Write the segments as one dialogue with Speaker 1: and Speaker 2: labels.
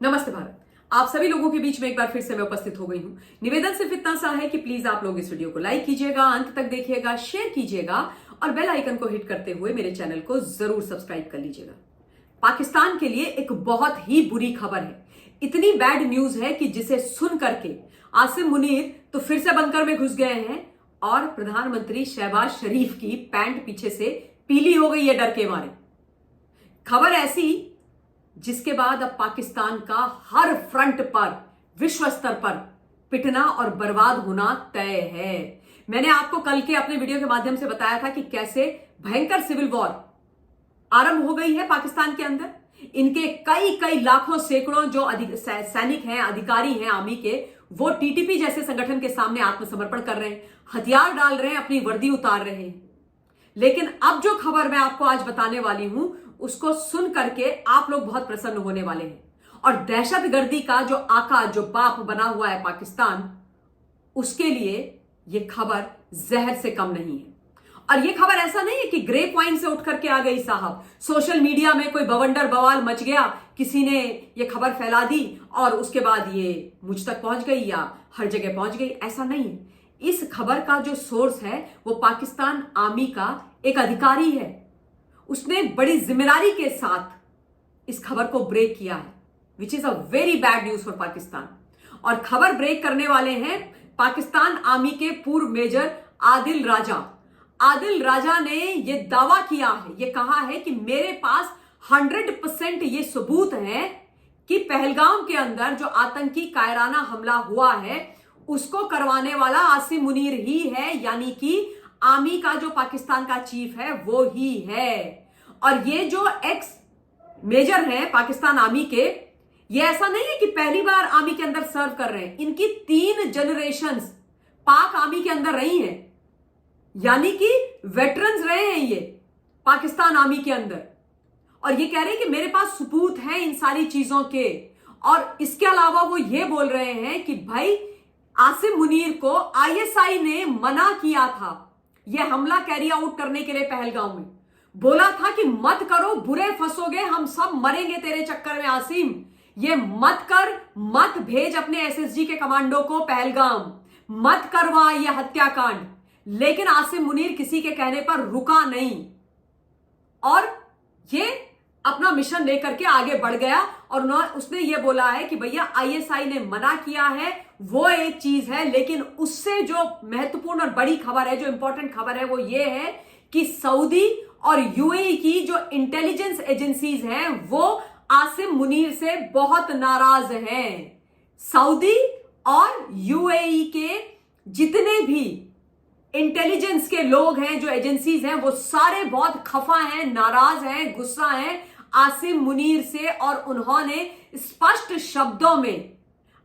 Speaker 1: नमस्ते भारत। आप सभी लोगों के बीच में एक बार फिर से मैं उपस्थित हो गई हूं। निवेदन सिर्फ इतना सा है कि प्लीज आप लोग इस वीडियो को लाइक कीजिएगा, अंत तक देखिएगा, शेयर कीजिएगा और बेल आइकन को हिट करते हुए मेरे चैनल को जरूर सब्सक्राइब कर लीजिएगा। पाकिस्तान के लिए एक बहुत ही बुरी खबर है। इतनी बैड न्यूज है कि जिसे सुन करके आसिम मुनीर तो फिर से बंकर में घुस गए हैं और प्रधानमंत्री शहबाज शरीफ की पैंट पीछे से पीली हो गई है डर के मारे। खबर ऐसी जिसके बाद अब पाकिस्तान का हर फ्रंट पर विश्व स्तर पर पिटना और बर्बाद होना तय है। मैंने आपको कल के अपने वीडियो के माध्यम से बताया था कि कैसे भयंकर सिविल वॉर आरंभ हो गई है पाकिस्तान के अंदर। इनके कई कई लाखों सैकड़ों जो सैनिक हैं, अधिकारी हैं आर्मी के, वो टीटीपी जैसे संगठन के सामने आत्मसमर्पण कर रहे हैं, हथियार डाल रहे हैं, अपनी वर्दी उतार रहे हैं। लेकिन अब जो खबर मैं आपको आज बताने वाली हूं उसको सुन करके आप लोग बहुत प्रसन्न होने वाले हैं। और दहशतगर्दी का जो आका, जो बाप बना हुआ है पाकिस्तान, उसके लिए यह खबर जहर से कम नहीं है। और यह खबर ऐसा नहीं है कि ग्रेप वाइन से उठ करके आ गई साहब, सोशल मीडिया में कोई बवंडर बवाल मच गया, किसी ने यह खबर फैला दी और उसके बाद ये मुझ तक पहुंच गई या हर जगह पहुंच गई। ऐसा नहीं है। इस खबर का जो सोर्स है वो पाकिस्तान आर्मी का एक अधिकारी है। उसने बड़ी जिम्मेदारी के साथ इस खबर को ब्रेक किया है, which is a very bad news for Pakistan. और खबर ब्रेक करने वाले हैं पाकिस्तान आर्मी के पूर्व मेजर आदिल राजा। आदिल राजा ने यह दावा किया है, यह कहा है कि मेरे पास 100% ये सबूत है कि पहलगाम के अंदर जो आतंकी कायराना हमला हुआ है उसको करवाने वाला आसिम मुनीर ही है, यानी कि आर्मी का जो पाकिस्तान का चीफ है वो ही है। और ये जो एक्स मेजर हैं पाकिस्तान आर्मी के, ये ऐसा नहीं है कि पहली बार आर्मी के अंदर सर्व कर रहे हैं। इनकी 3 जनरेशंस पाक आर्मी के अंदर रही हैं, यानी कि वेटरन्स रहे हैं ये पाकिस्तान आर्मी के अंदर। और ये कह रहे हैं कि मेरे पास सबूत हैं इन सारी चीजों के। और इसके अलावा वो ये बोल रहे हैं कि भाई आसिम मुनीर को आईएसआई ने मना किया था यह हमला कैरी आउट करने के लिए पहलगाम में। बोला था कि मत करो, बुरे फंसोगे, हम सब मरेंगे तेरे चक्कर में आसिम, ये मत कर, मत भेज अपने एसएसजी के कमांडो को पहलगाम, मत करवा ये हत्याकांड। लेकिन आसिम मुनीर किसी के कहने पर रुका नहीं और ये अपना मिशन लेकर के आगे बढ़ गया। और उसने ये बोला है कि भैया आईएसआई ने मना किया है, वो एक चीज है, लेकिन उससे जो महत्वपूर्ण और बड़ी खबर है, जो इंपॉर्टेंट खबर है, वो ये है कि सऊदी और यूएई की जो इंटेलिजेंस एजेंसीज हैं वो आसिम मुनीर से बहुत नाराज हैं। सऊदी और यूएई के जितने भी इंटेलिजेंस के लोग हैं, जो एजेंसीज हैं, वो सारे बहुत खफा हैं, नाराज हैं, गुस्सा हैं आसिम मुनीर से। और उन्होंने स्पष्ट शब्दों में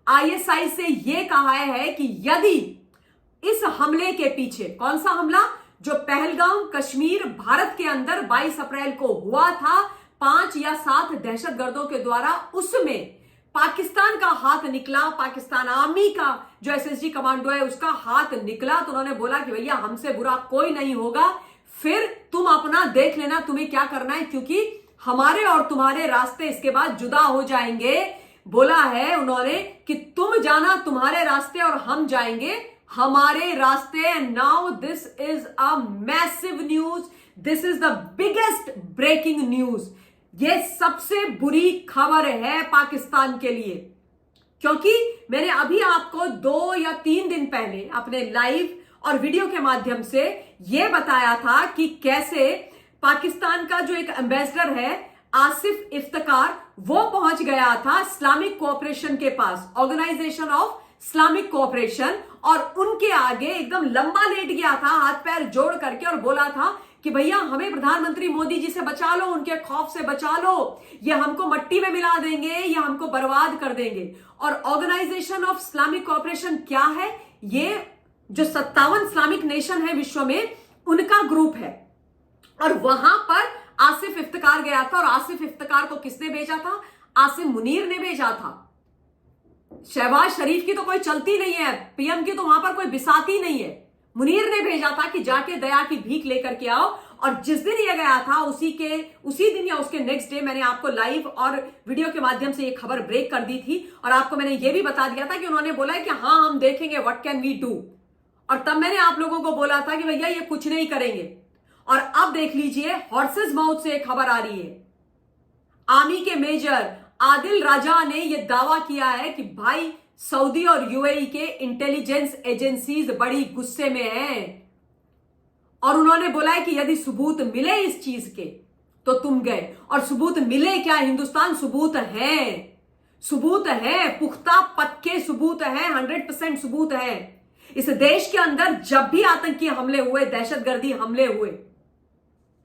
Speaker 1: आईएसआई से यह कहा है कि यदि इस हमले के पीछे, कौन सा हमला, जो पहलगाम कश्मीर भारत के अंदर 22 अप्रैल को हुआ था 5 या 7 दहशतगर्दों के द्वारा, उसमें पाकिस्तान का हाथ निकला, पाकिस्तान आर्मी का जो एसएसजी कमांडो है उसका हाथ निकला, तो उन्होंने बोला कि भैया हमसे बुरा कोई नहीं होगा, फिर तुम अपना देख लेना तुम्हें क्या करना है, क्योंकि हमारे और तुम्हारे रास्ते इसके बाद जुदा हो जाएंगे। बोला है उन्होंने कि तुम जाना तुम्हारे रास्ते और हम जाएंगे हमारे रास्ते। Now this is a massive news, this is the biggest breaking news. यह सबसे बुरी खबर है पाकिस्तान के लिए, क्योंकि मैंने अभी आपको 2 या 3 दिन पहले अपने लाइव और वीडियो के माध्यम से यह बताया था कि कैसे पाकिस्तान का जो एक एम्बेसडर है आसिफ इफ्तिकार, वो पहुंच गया था इस्लामिक कोऑपरेशन के पास, ऑर्गेनाइजेशन ऑफ इस्लामिक कोऑपरेशन, और उनके आगे एकदम लंबा लेट गया था हाथ पैर जोड़ करके और बोला था कि भैया हमें प्रधानमंत्री मोदी जी से बचा लो, उनके खौफ से बचा लो, ये हमको मट्टी में मिला देंगे, ये हमको बर्बाद कर देंगे। और ऑर्गेनाइजेशन ऑफ इस्लामिक कोऑपरेशन क्या है? ये जो 57 इस्लामिक नेशन है विश्व में, उनका ग्रुप है। और वहां पर आसिफ इफ्तिकार गया था। और आसिफ इफ्तिकार को किसने भेजा था? आसिम मुनीर ने भेजा था। शहबाज शरीफ की तो कोई चलती नहीं है, पीएम की तो वहां पर कोई बिसाती नहीं है, मुनीर ने भेजा था कि जाके दया की भीख लेकर के आओ। और जिस दिन ये गया था उसी दिन या उसके नेक्स्ट डे मैंने आपको लाइव और वीडियो के माध्यम से ये खबर ब्रेक कर दी थी और आपको मैंने ये भी बता दिया था कि उन्होंने बोला है कि हाँ हम देखेंगे व्हाट कैन वी डू। और तब मैंने आप लोगों को बोला था कि भैया ये कुछ नहीं करेंगे। और अब देख लीजिए हॉर्सेस माउथ से एक खबर आ रही है। आर्मी के मेजर आदिल राजा ने यह दावा किया है कि भाई सऊदी और यूएई के इंटेलिजेंस एजेंसीज बड़ी गुस्से में हैं और उन्होंने बोला है कि यदि सबूत मिले इस चीज के तो तुम गए। और सबूत मिले क्या हिंदुस्तान, सबूत है, पुख्ता पक्के सबूत है, 100% सबूत है। इस देश के अंदर जब भी आतंकी हमले हुए, दहशतगर्दी हमले हुए,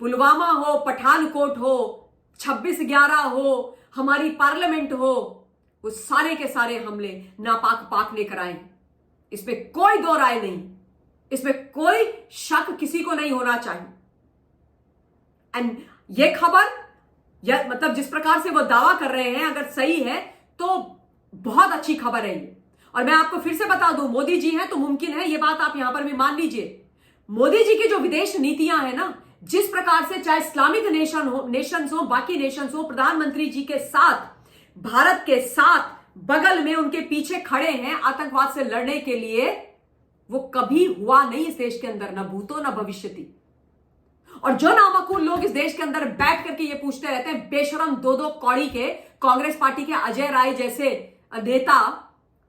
Speaker 1: पुलवामा हो, पठानकोट हो, 26/11 हो, हमारी पार्लियामेंट हो, वो सारे के सारे हमले नापाक पाक लेकर आए। इसमें कोई दो राय नहीं, इसमें कोई शक किसी को नहीं होना चाहिए। एंड ये खबर मतलब जिस प्रकार से वो दावा कर रहे हैं अगर सही है तो बहुत अच्छी खबर है ये। और मैं आपको फिर से बता दूं, मोदी जी हैं तो मुमकिन है ये बात आप यहां पर भी मान लीजिए। मोदी जी की जो विदेश नीतियां हैं ना, जिस प्रकार से चाहे इस्लामिक नेशंस हो, बाकी नेशंस हो, प्रधानमंत्री जी के साथ, भारत के साथ बगल में उनके पीछे खड़े हैं आतंकवाद से लड़ने के लिए, वो कभी हुआ नहीं इस देश के अंदर, ना भूतो ना भविष्यति। और जो नामकूल लोग इस देश के अंदर बैठ करके ये पूछते रहते हैं, बेशरम दो कौड़ी के कांग्रेस पार्टी के अजय राय जैसे नेता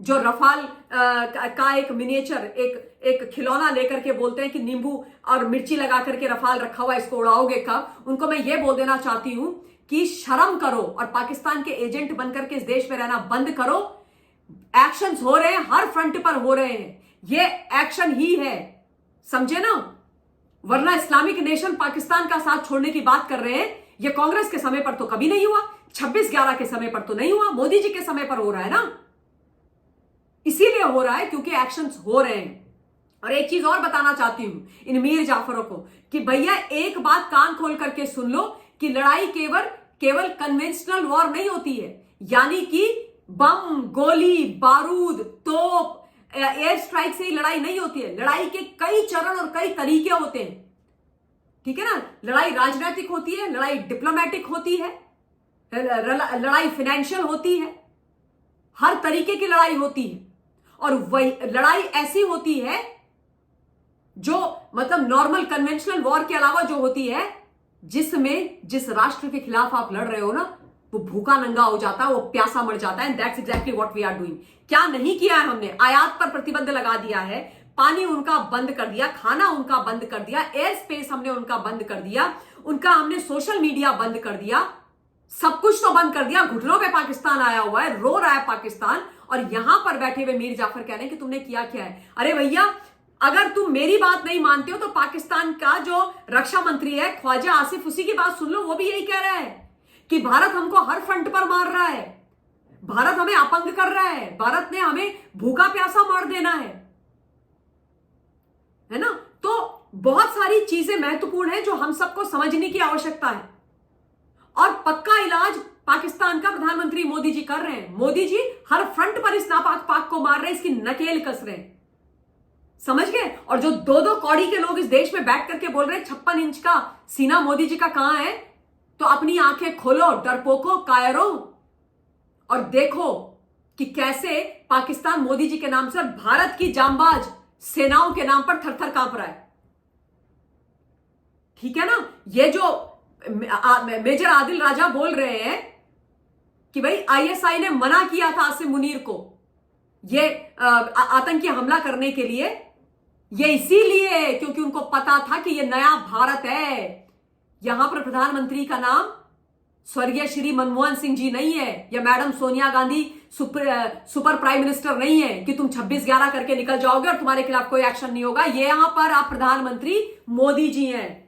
Speaker 1: जो रफाल का एक मिनिएचर, एक खिलौना लेकर के बोलते हैं कि नींबू और मिर्ची लगा करके रफाल रखा हुआ, इसको उड़ाओगे कब। उनको मैं ये बोल देना चाहती हूं कि शर्म करो और पाकिस्तान के एजेंट बनकर के इस देश में रहना बंद करो। एक्शंस हो रहे हैं, हर फ्रंट पर हो रहे हैं, ये एक्शन ही है, समझे ना। वरना इस्लामिक नेशन पाकिस्तान का साथ छोड़ने की बात कर रहे हैं, ये कांग्रेस के समय पर तो कभी नहीं हुआ, 26/11 के समय पर तो नहीं हुआ, मोदी जी के समय पर हो रहा है ना। इसीलिए हो रहा है क्योंकि एक्शंस हो रहे हैं। और एक चीज और बताना चाहती हूं इन मीर जाफरों को कि भैया एक बात कान खोल करके सुन लो कि लड़ाई केवल कन्वेंशनल वॉर नहीं होती है, यानी कि बम, गोली, बारूद, तोप, एयर स्ट्राइक से ही लड़ाई नहीं होती है। लड़ाई के कई चरण और कई तरीके होते हैं, ठीक है ना। लड़ाई राजनीतिक होती है, लड़ाई डिप्लोमेटिक होती है, लड़ाई फाइनेंशियल होती है, हर तरीके की लड़ाई होती है। और वही लड़ाई ऐसी होती है जो मतलब नॉर्मल कन्वेंशनल वॉर के अलावा जो होती है, जिसमें जिस राष्ट्र के खिलाफ आप लड़ रहे हो ना, वो भूखा नंगा हो जाता है, वो प्यासा मर जाता है। That's exactly what we are doing. क्या नहीं किया है हमने? आयात पर प्रतिबंध लगा दिया है, पानी उनका बंद कर दिया, खाना उनका बंद कर दिया, एयर स्पेस हमने उनका बंद कर दिया, उनका हमने सोशल मीडिया बंद कर दिया, सब कुछ तो बंद कर दिया। घुटनों पे पाकिस्तान आया हुआ है, रो रहा है पाकिस्तान, और यहां पर बैठे हुए मीर जाफर कह रहे हैं कि तुमने किया क्या है। अरे भैया, अगर तुम मेरी बात नहीं मानते हो तो पाकिस्तान का जो रक्षा मंत्री है ख्वाजा आसिफ, उसी की बात सुन लो। वो भी यही कह रहा है कि भारत हमको हर फ्रंट पर मार रहा है, भारत हमें अपंग कर रहा है, भारत ने हमें भूखा प्यासा मार देना है ना। तो बहुत सारी चीजें महत्वपूर्ण है जो हम सबको समझने की आवश्यकता है। और पक्का इलाज पाकिस्तान का प्रधानमंत्री मोदी जी कर रहे हैं। मोदी जी हर फ्रंट पर इस नापाक पाक को मार रहे हैं, इसकी नकेल कस रहे हैं, समझ गए। और जो दो कौड़ी के लोग इस देश में बैठ करके बोल रहे हैं 56 इंच का सीना मोदी जी का कहां है, तो अपनी आंखें खोलो डरपोको, कायरों, और देखो कि कैसे पाकिस्तान मोदी जी के नाम से भारत की जांबाज सेनाओं के नाम पर थर थर कांप रहा है, ठीक है ना। ये जो मेजर आदिल राजा बोल रहे हैं कि भाई आईएसआई ने मना किया था आसिम मुनीर को ये आतंकी हमला करने के लिए, ये इसीलिए क्योंकि उनको पता था कि ये नया भारत है। यहां पर प्रधानमंत्री का नाम स्वर्गीय श्री मनमोहन सिंह जी नहीं है, या madam Sonia Gandhi super prime minister नहीं है कि तुम 26/11 करके निकल जाओगे और तुम्हारे खिलाफ कोई एक्शन नहीं होगा। ये यहां पर आप प्रधानमंत्री मोदी जी हैं,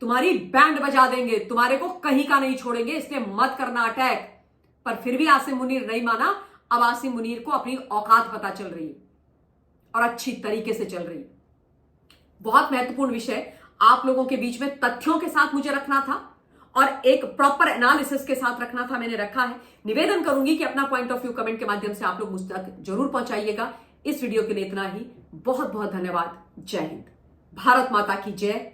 Speaker 1: तुम्हारी बैंड बजा देंगे, तुम्हारे को कहीं का नहीं छोड़ेंगे, इसलिए मत करना अटैक। पर फिर भी आसिम मुनीर नहीं माना। अब आसिम मुनीर को अपनी औकात पता चल रही है और अच्छी तरीके से चल रही है। बहुत महत्वपूर्ण विषय आप लोगों के बीच में तथ्यों के साथ मुझे रखना था और एक प्रॉपर एनालिसिस के साथ रखना था, मैंने रखा है। निवेदन करूंगी कि अपना पॉइंट ऑफ व्यू कमेंट के माध्यम से आप लोग मुझ तक जरूर पहुंचाइएगा। इस वीडियो के लिए इतना ही। बहुत बहुत धन्यवाद। जय हिंद। भारत माता की जय।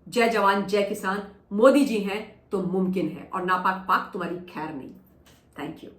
Speaker 1: जय जवान जय किसान। मोदी जी हैं तो मुमकिन है, और नापाक पाक तुम्हारी खैर नहीं। Thank you.